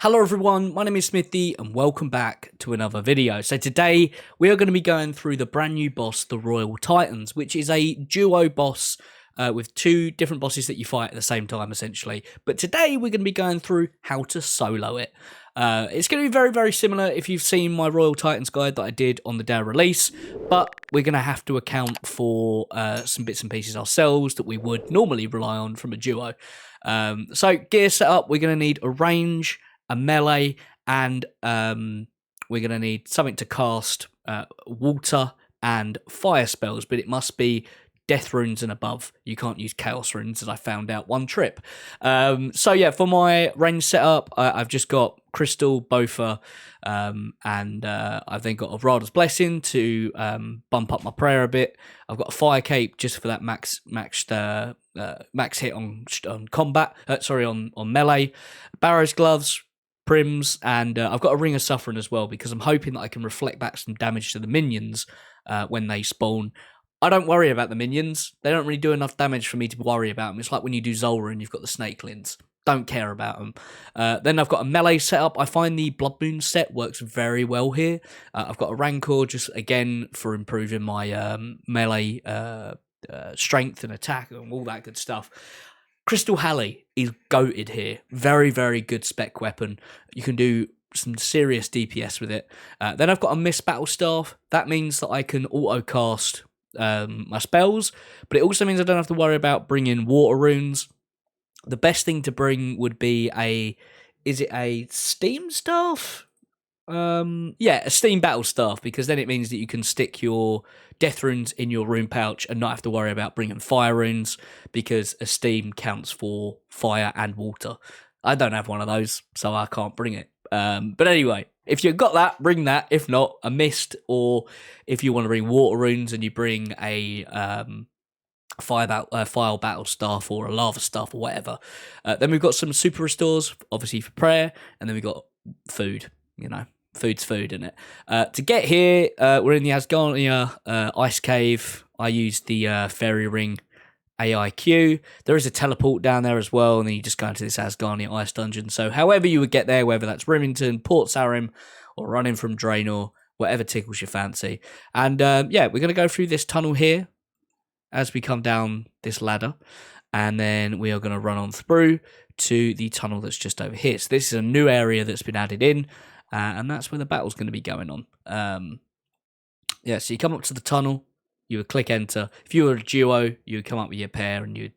Hello everyone, my name is Smithy and welcome back to another video. So today we are going to be going through the brand new boss, the Royal Titans, which is a duo boss with two different bosses that you fight at the same time essentially. But today we're going to be going through how to solo it. It's going to be very, very similar if you've seen my Royal Titans guide that I did on the day of release, but we're going to have to account for some bits and pieces ourselves that we would normally rely on from a duo. So gear setup, we're going to need a range, a melee, and we're going to need something to cast water and fire spells, but it must be death runes and above. You can't use chaos runes, as I found out one trip. So yeah, for my range setup, I've just got crystal, boffer, and I've then got a Rada's blessing to bump up my prayer a bit. I've got a fire cape just for that max hit on combat. On melee. Barrow's gloves, prims, and I've got a ring of suffering as well because I'm hoping that I can reflect back some damage to the minions when they spawn. I don't worry about the minions. They don't really do enough damage for me to worry about them. It's like when you do Zola and you've got the snakelins. Don't care about them. Then I've got a melee setup. I find the Blood Moon set works very well here. I've got a Rancor just, again, for improving my melee strength and attack and all that good stuff. Crystal Halley is goated here. Very, very good spec weapon. You can do some serious DPS with it. Then I've got a Mist Battle Staff. That means that I can auto-cast my spells, but it also means I don't have to worry about bringing water runes. The best thing to bring would be is it a Steam Staff? Yeah, a Steam Battle Staff, because then it means that you can stick your death runes in your rune pouch and not have to worry about bringing fire runes, because a Steam counts for fire and water. I don't have one of those, so I can't bring it. But anyway, if you've got that, bring that. If not, a mist, or if you want to bring water runes and you bring a fire battle staff or a lava staff or whatever. Then we've got some super restores, obviously for prayer, and then we've got food. You know, food's food, isn't it? To get here, we're in the Asgarnia ice cave. I used the fairy ring AIQ. There is a teleport down there as well, and then you just go into this Asgarnia ice dungeon. So however you would get there, whether that's Remington, Port Sarim, or running from Draenor, whatever tickles your fancy. And yeah, we're going to go through this tunnel here as we come down this ladder, and then we are going to run on through to the tunnel that's just over here. So this is a new area that's been added in, and that's where the battle's going to be going on. Yeah, so you come up to the tunnel, you would click enter. If you were a duo, you would come up with your pair, and you'd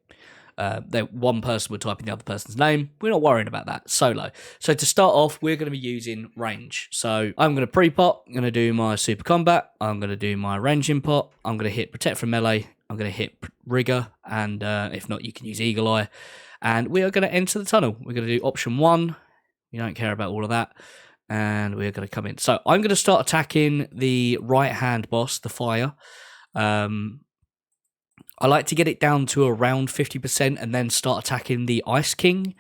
one person would type in the other person's name. We're not worrying about that. Solo. So to start off, we're going to be using range. So I'm going to pre-pot. I'm going to do my super combat. I'm going to do my ranging pot. I'm going to hit protect from melee. I'm going to hit rigor, and if not, you can use eagle eye. And we are going to enter the tunnel. We're going to do option 1. You don't care about all of that. And we're going to come in. So I'm going to start attacking the right-hand boss, the fire. I like to get it down to around 50% and then start attacking the Ice King.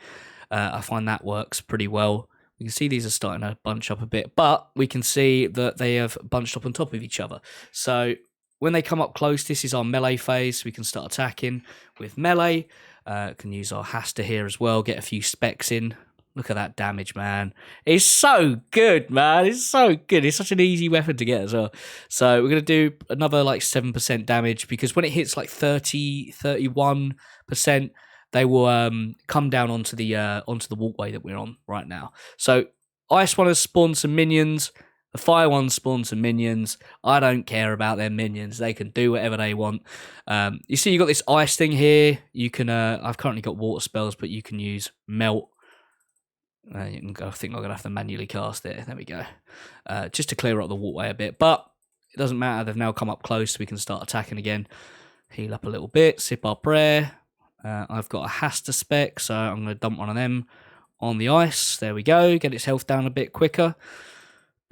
I find that works pretty well. You can see these are starting to bunch up a bit, but we can see that they have bunched up on top of each other. So when they come up close, this is our melee phase. So we can start attacking with melee. Can use our Hasta here as well, get a few specs in. Look at that damage, man. It's so good, man. It's so good. It's such an easy weapon to get as well. So we're going to do another like 7% damage, because when it hits like 30, 31%, they will come down onto the walkway that we're on right now. So Ice one has spawned some minions. The fire one spawns some minions. I don't care about their minions. They can do whatever they want. You see, you've got this ice thing here. You can. I've currently got water spells, but you can use melt. You can go. I think I'm going to have to manually cast it. There we go. Just to clear up the walkway a bit. But it doesn't matter. They've now come up close, so we can start attacking again. Heal up a little bit. Sip our prayer. I've got a Hasta spec, so I'm going to dump one of them on the ice. There we go. Get its health down a bit quicker.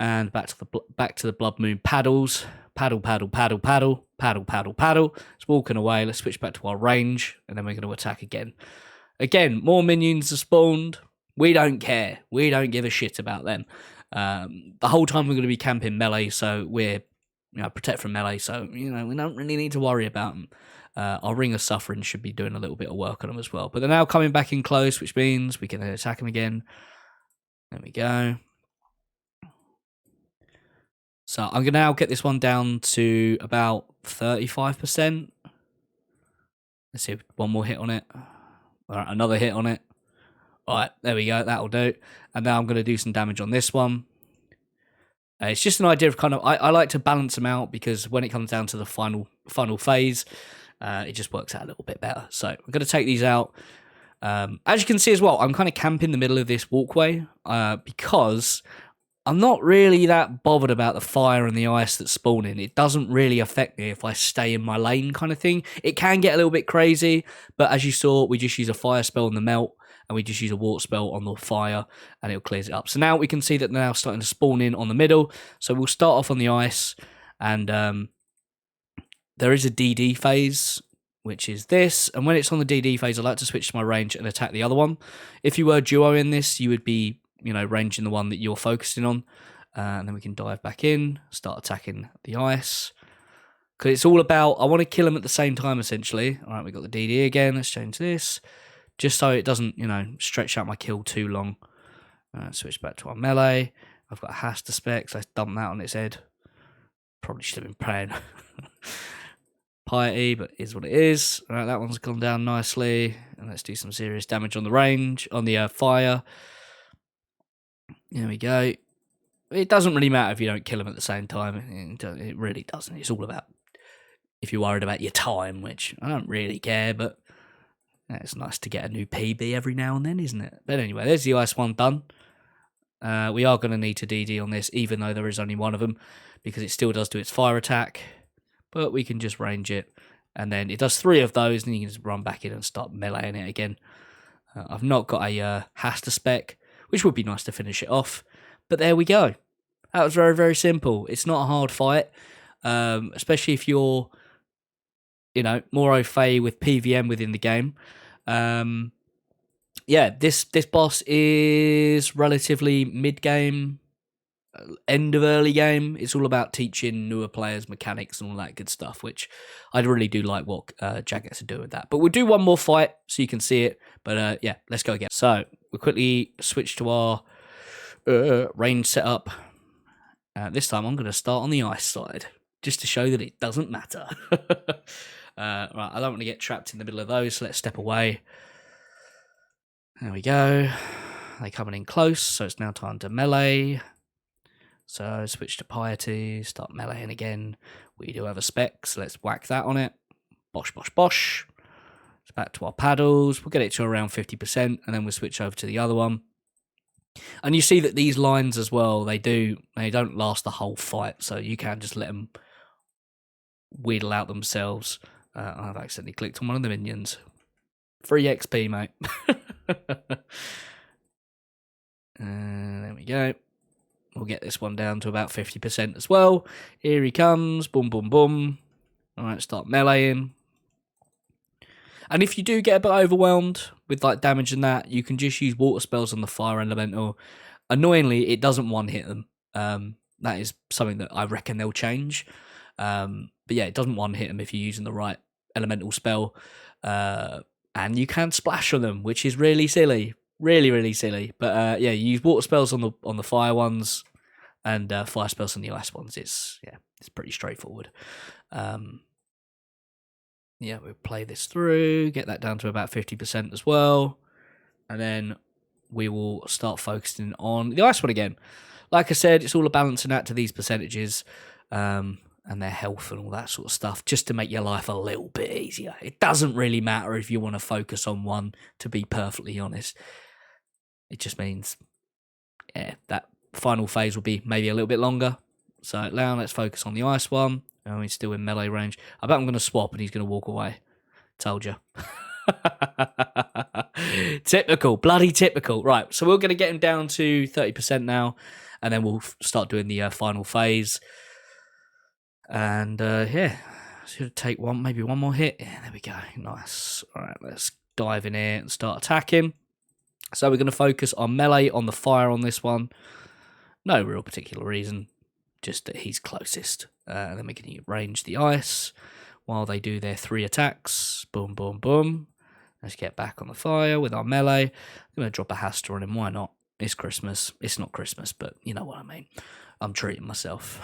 And back to the Blood Moon paddles. Paddle, paddle, paddle, paddle, paddle, paddle, paddle. It's walking away. Let's switch back to our range, and then we're going to attack again. Again, more minions are spawned. We don't care. We don't give a shit about them. The whole time we're going to be camping melee, so we're protect from melee, so we don't really need to worry about them. Our Ring of Suffering should be doing a little bit of work on them as well. But they're now coming back in close, which means we can attack them again. There we go. So I'm going to now get this one down to about 35%. Let's see, one more hit on it. All right, another hit on it. All right, there we go. That'll do. And now I'm going to do some damage on this one. It's just an idea of kind of, I like to balance them out because when it comes down to the final phase, it just works out a little bit better. So I'm going to take these out. As you can see as well, I'm kind of camping the middle of this walkway because I'm not really that bothered about the fire and the ice that's spawning. It doesn't really affect me if I stay in my lane kind of thing. It can get a little bit crazy, but as you saw, we just use a fire spell on the melt, and we just use a water spell on the fire, and it clears it up. So now we can see that they're now starting to spawn in on the middle. So we'll start off on the ice, and there is a DD phase, which is this. And when it's on the DD phase, I like to switch to my range and attack the other one. If you were duo in this, you would be, ranging the one that you're focusing on. And then we can dive back in, start attacking the ice. Because it's all about, I want to kill them at the same time, essentially. All right, we got the DD again. Let's change this. Just so it doesn't, stretch out my kill too long. Switch back to our melee. I've got a hash to spec, so let's dump that on its head. Probably should have been praying piety, but is what it is. All right, that one's gone down nicely. And let's do some serious damage on the range, on the fire. There we go. It doesn't really matter if you don't kill them at the same time. It really doesn't. It's all about if you're worried about your time, which I don't really care, but it's nice to get a new PB every now and then, isn't it? But anyway, there's the ice one done. We are going to need to DD on this, even though there is only one of them, because it still does do its fire attack. But we can just range it. And then it does 3 of those, and you can just run back in and start meleeing it again. I've not got a Haster spec, which would be nice to finish it off. But there we go. That was very, very simple. It's not a hard fight, especially if you're, more au fait with PVM within the game. This boss is relatively mid-game, end of early game. It's all about teaching newer players mechanics and all that good stuff, which I really do like what Jag gets to do with that. But we'll do one more fight so you can see it. But let's go again. So we'll quickly switch to our range setup. This time I'm going to start on the ice side, just to show that it doesn't matter. Right, I don't want to get trapped in the middle of those, so let's step away. There we go. They're coming in close, so it's now time to melee. So switch to piety, start meleeing again. We do have a spec, so let's whack that on it. Bosh, bosh, bosh. It's back to our paddles. We'll get it to around 50%, and then we'll switch over to the other one. And you see that these lines as well, they don't last the whole fight, so you can just let them wheedle out themselves. I've accidentally clicked on one of the minions. Free XP, mate. There we go. We'll get this one down to about 50% as well. Here he comes. Boom, boom, boom. All right, start meleeing. And if you do get a bit overwhelmed with like damage and that, you can just use water spells on the fire elemental. Annoyingly, it doesn't one-hit them. That is something that I reckon they'll change. But yeah, it doesn't one-hit them if you're using the right elemental spell. And you can splash on them, which is really silly. Really, really silly. But you use water spells on the fire ones and fire spells on the ice ones. It's pretty straightforward. We'll play this through, get that down to about 50% as well. And then we will start focusing on the ice one again. Like I said, it's all a balancing act to these percentages and their health and all that sort of stuff, just to make your life a little bit easier. It doesn't really matter if you want to focus on one, to be perfectly honest. It just means, that final phase will be maybe a little bit longer. So now let's focus on the ice one. Oh, he's still in melee range. I bet I'm going to swap and he's going to walk away. Told you. Typical. Bloody typical. Right, so we're going to get him down to 30% now, and then we'll start doing the final phase. And, should take maybe one more hit. Yeah, there we go. Nice. All right, let's dive in here and start attacking. So we're going to focus on melee on the fire on this one. No real particular reason. Just that he's closest. And then we can range the ice while they do their 3 attacks. Boom, boom, boom. Let's get back on the fire with our melee. I'm going to drop a Haster on him. Why not? It's Christmas. It's not Christmas, but you know what I mean. I'm treating myself.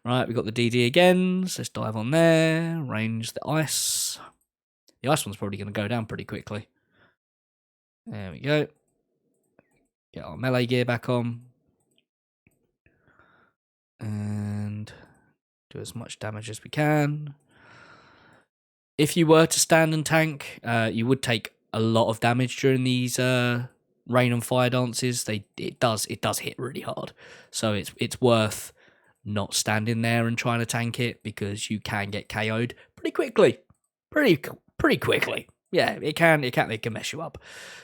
Right, we've got the DD again. So let's dive on there. Range the ice. The ice one's probably going to go down pretty quickly. There we go. Get our melee gear back on. And do as much damage as we can. If you were to stand and tank, you would take a lot of damage during these rain and fire dances. It does hit really hard, so it's worth not standing there and trying to tank it, because you can get KO'd pretty quickly, pretty quickly. Yeah, it can mess you up.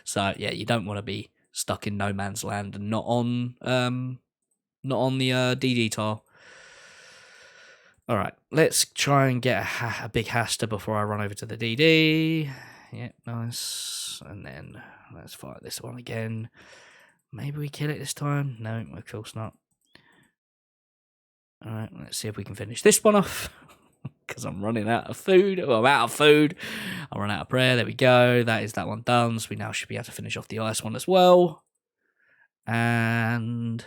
So yeah, you don't want to be stuck in no man's land and not on the DD tile. All right, let's try and get a big Hasta before I run over to the DD. Yeah, nice. And then let's fight this one again. Maybe we kill it this time. No, of course not. All right, let's see if we can finish this one off, because I'm running out of food. Oh, I'm out of food. I'll run out of prayer. There we go. That is that one done. So we now should be able to finish off the ice one as well. And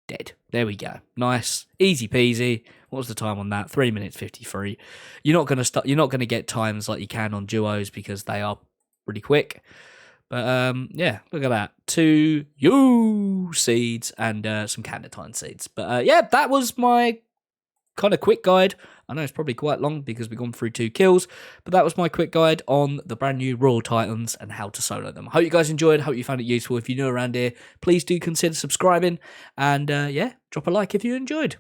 dead. There we go. Nice, easy peasy. What was the time on that? 3 minutes 53. You're not gonna get times like you can on duos, because they are pretty quick. But yeah, look at that. 2 seeds and some Candidine seeds. But yeah, that was my kind of quick guide. I know it's probably quite long because we've gone through 2 kills, but that was my quick guide on the brand new Royal Titans and how to solo them. I hope you guys enjoyed. I hope you found it useful. If you're new around here, please do consider subscribing, and yeah, drop a like if you enjoyed.